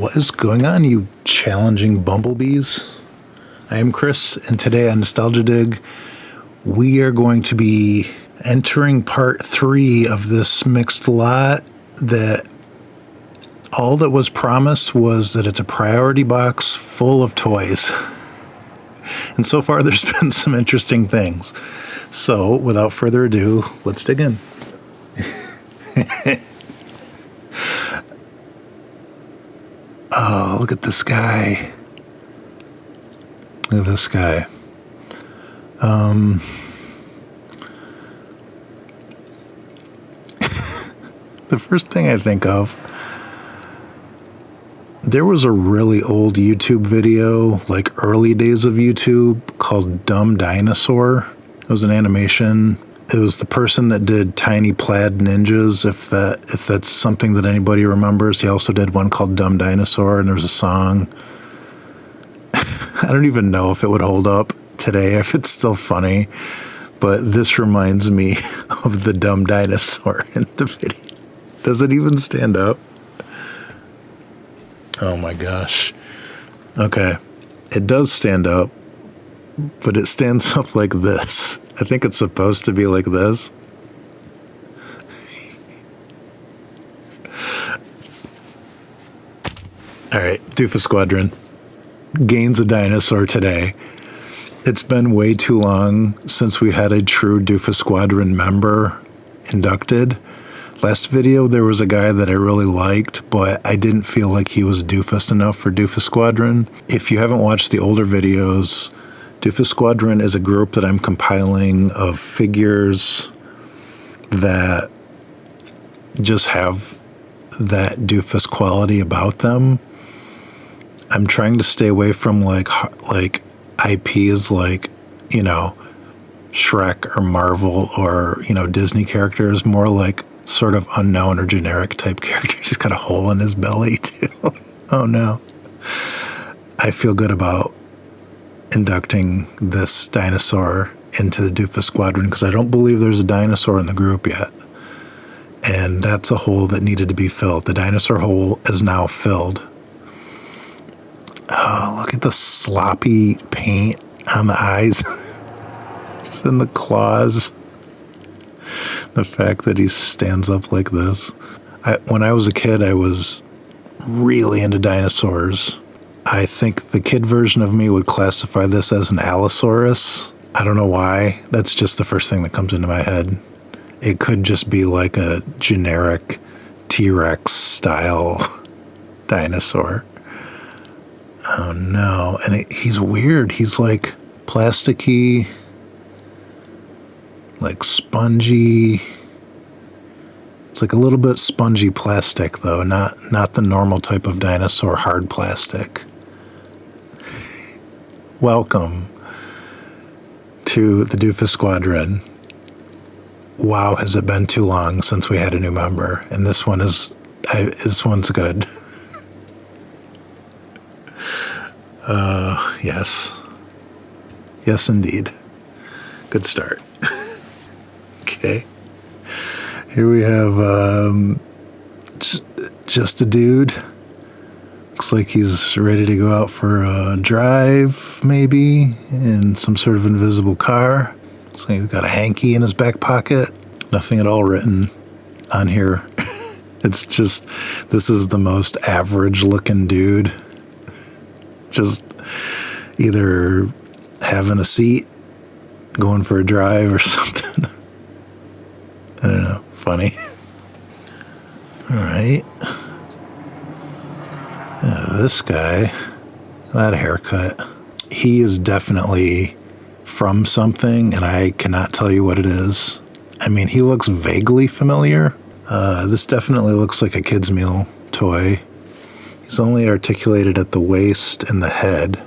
What is going on, you challenging bumblebees? I am Chris, and today on Nostalgia Dig, we are going to be entering part 3 of this mixed lot that all that was promised was that it's a priority box full of toys. And so far, there's been some interesting things. So, without further ado, let's dig in. Oh, look at this guy. Look at this guy. The first thing I think of, there was a really old YouTube video, like early days of YouTube, called Dumb Dinosaur. It was an animation. It was the person that did Tiny Plaid Ninjas, if that's something that anybody remembers. He also did one called Dumb Dinosaur, and there was a song. I don't even know if it would hold up today, if it's still funny, but this reminds me of the Dumb Dinosaur in the video. Does it even stand up? Oh my gosh. Okay, it does stand up, but it stands up like this. I think it's supposed to be like this. All right, Doofus Squadron gains a dinosaur today. It's been way too long since we had a true Doofus Squadron member inducted. Last video, there was a guy that I really liked, but I didn't feel like he was doofus enough for Doofus Squadron. If you haven't watched the older videos, Doofus Squadron is a group that I'm compiling of figures that just have that doofus quality about them. I'm trying to stay away from like IPs like, Shrek or Marvel or, Disney characters, more like sort of unknown or generic type characters. He's got a hole in his belly too. Oh no. I feel good about inducting this dinosaur into the Doofus Squadron because I don't believe there's a dinosaur in the group yet. And that's a hole that needed to be filled. The dinosaur hole is now filled. Oh, look at the sloppy paint on the eyes. Just in the claws. The fact that he stands up like this. When I was a kid, I was really into dinosaurs. I think the kid version of me would classify this as an Allosaurus. I don't know why. That's just the first thing that comes into my head. It could just be like a generic T-Rex style dinosaur. Oh no. And he's weird. He's like plasticky, like spongy. It's like a little bit spongy plastic though, not the normal type of dinosaur hard plastic. Welcome to the Doofus Squadron. Wow, has it been too long since we had a new member, and this one's good. Yes indeed. Good start. Okay. Here we have just a dude. Looks like he's ready to go out for a drive, maybe, in some sort of invisible car. Looks like he's got a hanky in his back pocket. Nothing at all written on here. It's just, this is the most average looking dude. Just either having a seat, going for a drive or something. I don't know. Funny. All right. This guy, that haircut, he is definitely from something, and I cannot tell you what it is. I mean, he looks vaguely familiar. This definitely looks like a kid's meal toy. He's only articulated at the waist and the head.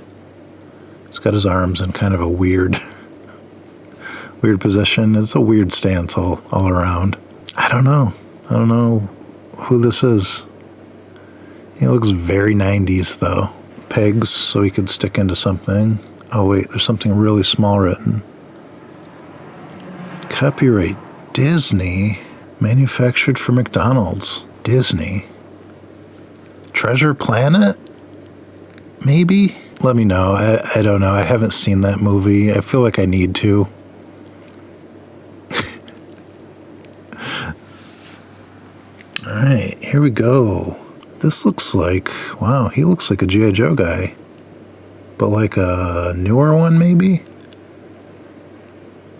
He's got his arms in kind of a weird position. It's a weird stance all around. I don't know who this is. He looks very 90s though. Pegs so he could stick into something. Oh wait, there's something really small written. Copyright Disney, manufactured for McDonald's. Disney. Treasure Planet? Maybe? Let me know. I don't know. I haven't seen that movie. I feel like I need to. Alright, here we go. This looks like, wow, he looks like a G.I. Joe guy. But like a newer one, maybe?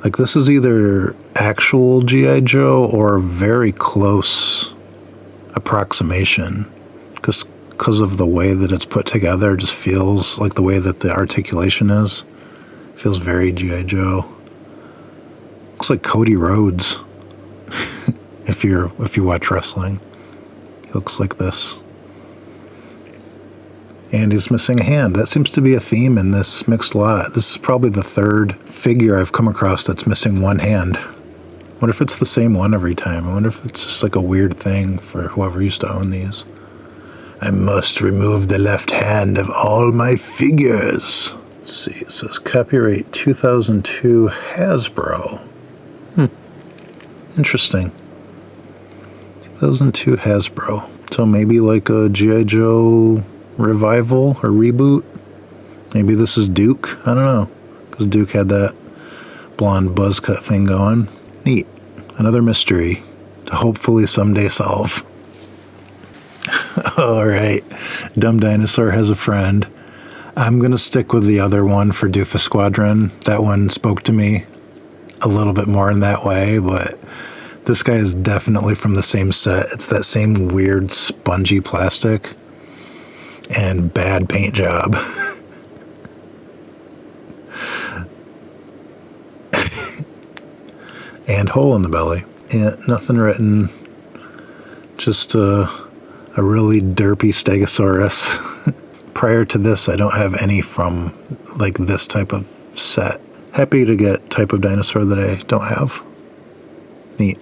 Like this is either actual G.I. Joe or very close approximation. Because of the way that it's put together, it just feels like the way that the articulation is. Feels very G.I. Joe. Looks like Cody Rhodes. If you watch wrestling, he looks like this. And he's missing a hand. That seems to be a theme in this mixed lot. This is probably the third figure I've come across that's missing one hand. I wonder if it's the same one every time. I wonder if it's just like a weird thing for whoever used to own these. I must remove the left hand of all my figures. Let's see, it says copyright 2002 Hasbro. Interesting. 2002 Hasbro. So maybe like a G.I. Joe revival or reboot. Maybe this is Duke. I don't know. Because Duke had that blonde buzz cut thing going. Neat. Another mystery to hopefully someday solve. Alright. Dumb Dinosaur has a friend. I'm going to stick with the other one for Doofus Squadron. That one spoke to me a little bit more in that way, but this guy is definitely from the same set. It's that same weird spongy plastic and bad paint job. And hole in the belly. Yeah, nothing written. Just a really derpy Stegosaurus. Prior to this, I don't have any from like this type of set. Happy to get type of dinosaur that I don't have. Neat.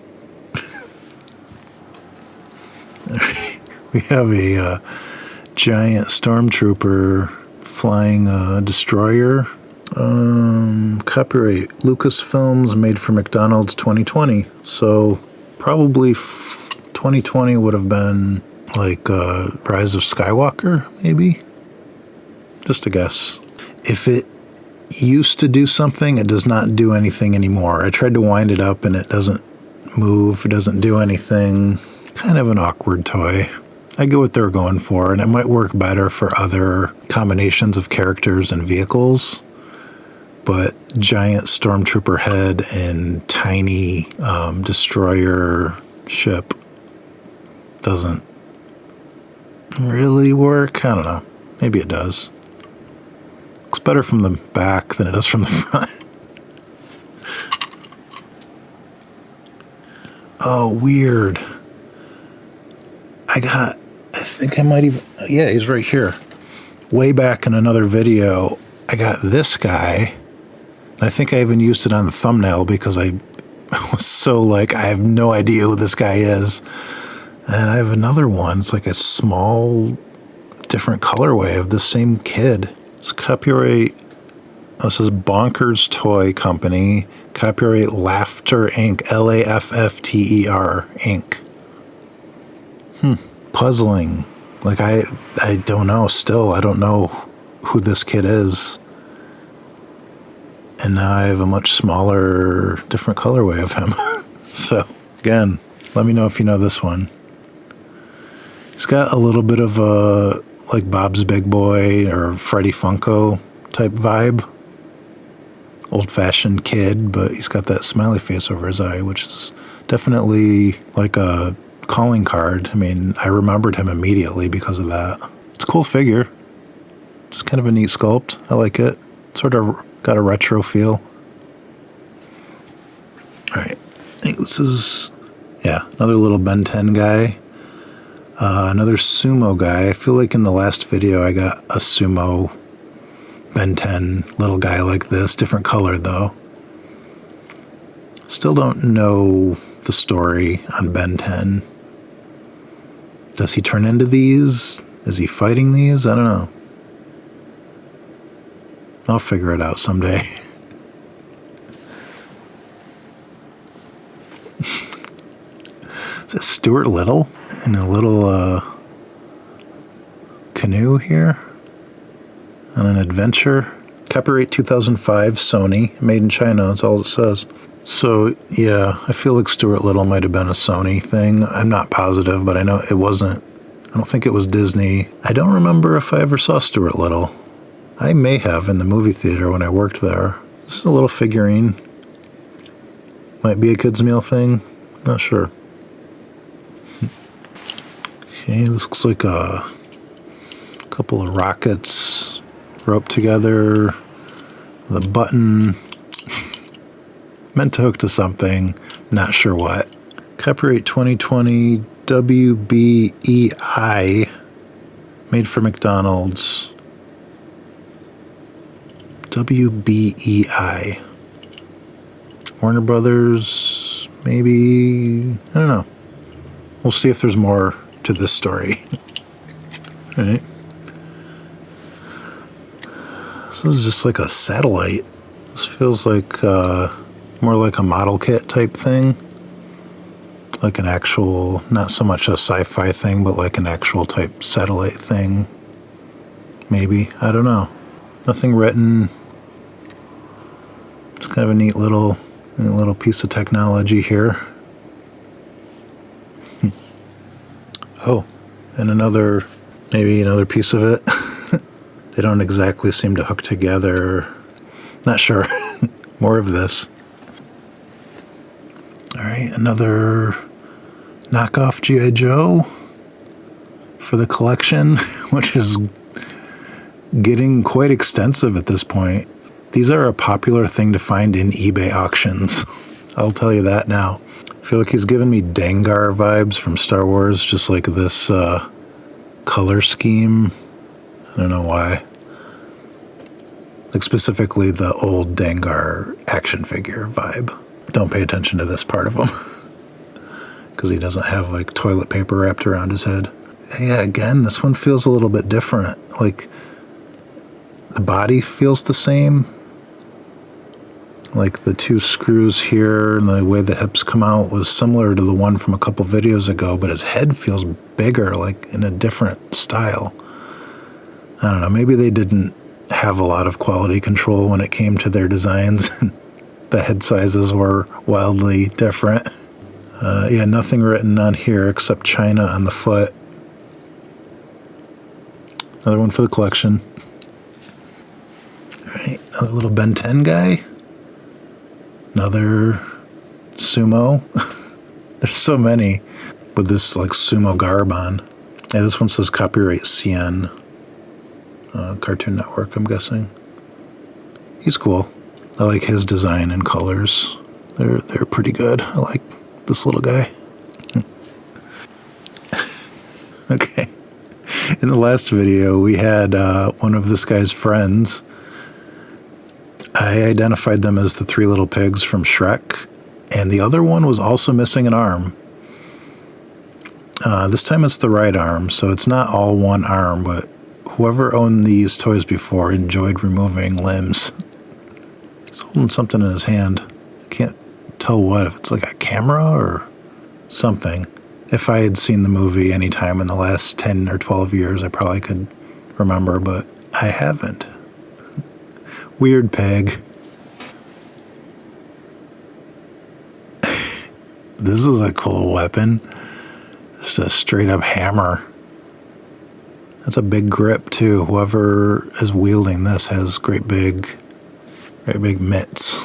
We have a giant stormtrooper flying a destroyer. Copyright Lucasfilms, made for McDonald's 2020. So probably 2020 would have been like Rise of Skywalker, maybe? Just a guess. If it used to do something, it does not do anything anymore. I tried to wind it up and it doesn't move, it doesn't do anything. Kind of an awkward toy. I get what they're going for, and it might work better for other combinations of characters and vehicles, but giant stormtrooper head and tiny destroyer ship doesn't really work. I don't know. Maybe it does. Looks better from the back than it does from the front. Oh, weird. I think I might even, yeah, he's right here. Way back in another video, I got this guy. And I think I even used it on the thumbnail because I was so like, I have no idea who this guy is. And I have another one. It's like a small, different colorway of the same kid. It's copyright, this is Bonkers Toy Company. Copyright Laughter Inc. Laffter Inc. Puzzling. Like I don't know still. I don't know who this kid is. And now I have a much smaller, different colorway of him. So, again, let me know if you know this one. He's got a little bit of a, like Bob's Big Boy or Freddy Funko type vibe. Old-fashioned kid, but he's got that smiley face over his eye, which is definitely like a calling card. I mean, I remembered him immediately because of that. It's a cool figure. It's kind of a neat sculpt. I like it. Sort of got a retro feel. Alright. I think this is, yeah, another little Ben 10 guy. Another sumo guy. I feel like in the last video I got a sumo Ben 10 little guy like this. Different color though. Still don't know the story on Ben 10. Does he turn into these? Is he fighting these? I don't know. I'll figure it out someday. Is it Stuart Little? In a little canoe here on an adventure. Copyright 2005, Sony, made in China, that's all it says. So, yeah, I feel like Stuart Little might have been a Sony thing. I'm not positive, but I know it wasn't. I don't think it was Disney. I don't remember if I ever saw Stuart Little. I may have in the movie theater when I worked there. This is a little figurine. Might be a kids' meal thing. Not sure. Okay, this looks like a couple of rockets roped together with a button. Meant to hook to something. Not sure what. Copyright 2020 WBEI. Made for McDonald's. WBEI. Warner Brothers, maybe. I don't know. We'll see if there's more to this story. All right. This is just like a satellite. This feels like more like a model kit type thing. Like an actual, not so much a sci-fi thing, but like an actual type satellite thing. Maybe. I don't know. Nothing written. It's kind of a neat little piece of technology here. Oh, and maybe another piece of it. They don't exactly seem to hook together. Not sure. More of this. All right, another knockoff G.I. Joe for the collection, which is getting quite extensive at this point. These are a popular thing to find in eBay auctions. I'll tell you that now. I feel like he's giving me Dengar vibes from Star Wars, just like this color scheme. I don't know why. Like specifically the old Dengar action figure vibe. Don't pay attention to this part of him. Because he doesn't have like toilet paper wrapped around his head. Yeah, again, this one feels a little bit different. Like the body feels the same. Like the two screws here and the way the hips come out was similar to the one from a couple videos ago, but his head feels bigger, like in a different style. I don't know, maybe they didn't have a lot of quality control when it came to their designs. The head sizes were wildly different. Yeah, nothing written on here except China on the foot. Another one for the collection. All right, another little Ben 10 guy. Another sumo. There's so many with this like sumo garb on. Yeah, this one says copyright CN. Cartoon Network, I'm guessing. He's cool. I like his design and colors. They're pretty good. I like this little guy. Okay. In the last video, we had one of this guy's friends. I identified them as the three little pigs from Shrek, and the other one was also missing an arm. This time it's the right arm, so it's not all one arm, but whoever owned these toys before enjoyed removing limbs. He's holding something in his hand. I can't tell what, if it's like a camera or something. If I had seen the movie any time in the last 10 or 12 years, I probably could remember, but I haven't. Weird pig. This is a cool weapon. Just a straight up hammer. That's a big grip too. Whoever is wielding this has great big mitts.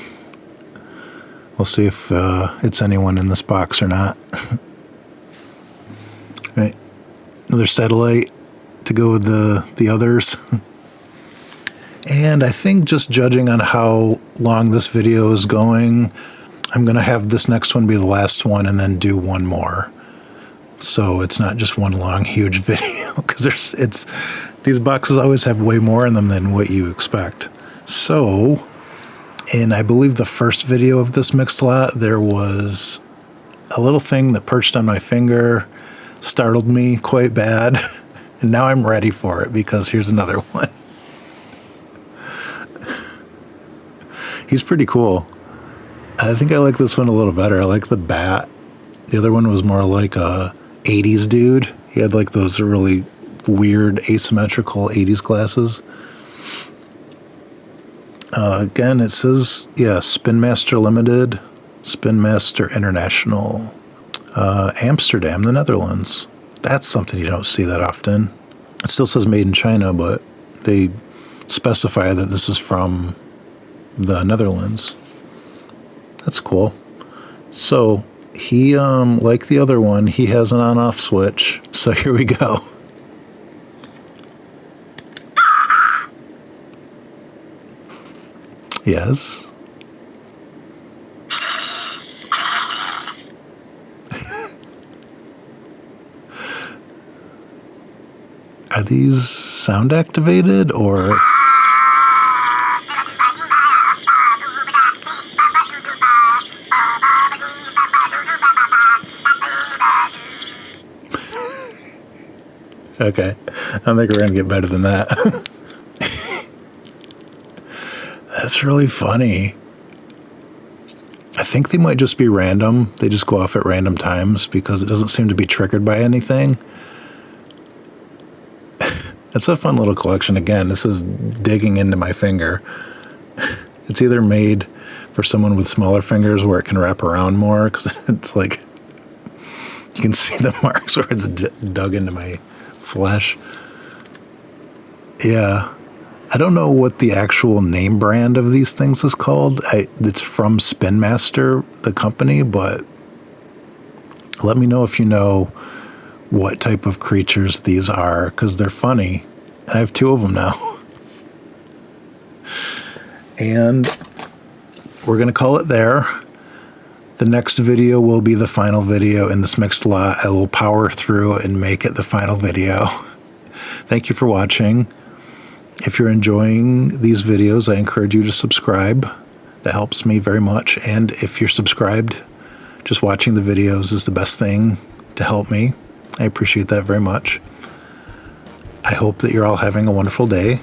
We'll see if it's anyone in this box or not. Right. Another satellite to go with the others. And I think just judging on how long this video is going, I'm going to have this next one be the last one and then do one more. So it's not just one long, huge video, because these boxes always have way more in them than what you expect. So, in I believe the first video of this mixed lot, there was a little thing that perched on my finger, startled me quite bad, and now I'm ready for it because here's another one. He's pretty cool. I think I like this one a little better. I like the bat. The other one was more like a 80s dude. He had like those really weird asymmetrical 80s glasses. Again, it says, yeah, Spin Master Limited, Spin Master International, Amsterdam, the Netherlands. That's something you don't see that often. It still says made in China, but they specify that this is from the Netherlands. That's cool. So he, like the other one, he has an on-off switch. So here we go. Yes. Are these sound activated or? Okay, I think we're going to get better than that. That's really funny. I think they might just be random. They just go off at random times because it doesn't seem to be triggered by anything. It's a fun little collection. Again, this is digging into my finger. It's either made for someone with smaller fingers where it can wrap around more, because it's like you can see the marks where it's dug into my flesh. Yeah. I don't know what the actual name brand of these things is called. It's from Spin Master, the company, but let me know if you know what type of creatures these are, because they're funny. I have 2 of them now. And we're going to call it there. The next video will be the final video in this mixed lot. I will power through and make it the final video. Thank you for watching. If you're enjoying these videos, I encourage you to subscribe. That helps me very much. And if you're subscribed, just watching the videos is the best thing to help me. I appreciate that very much. I hope that you're all having a wonderful day,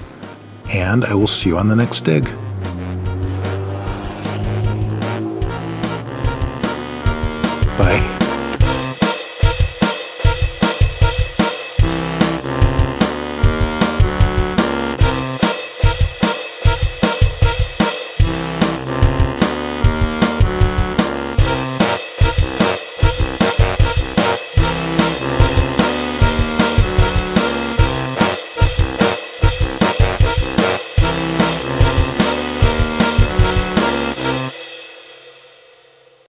and I will see you on the next dig. Bye.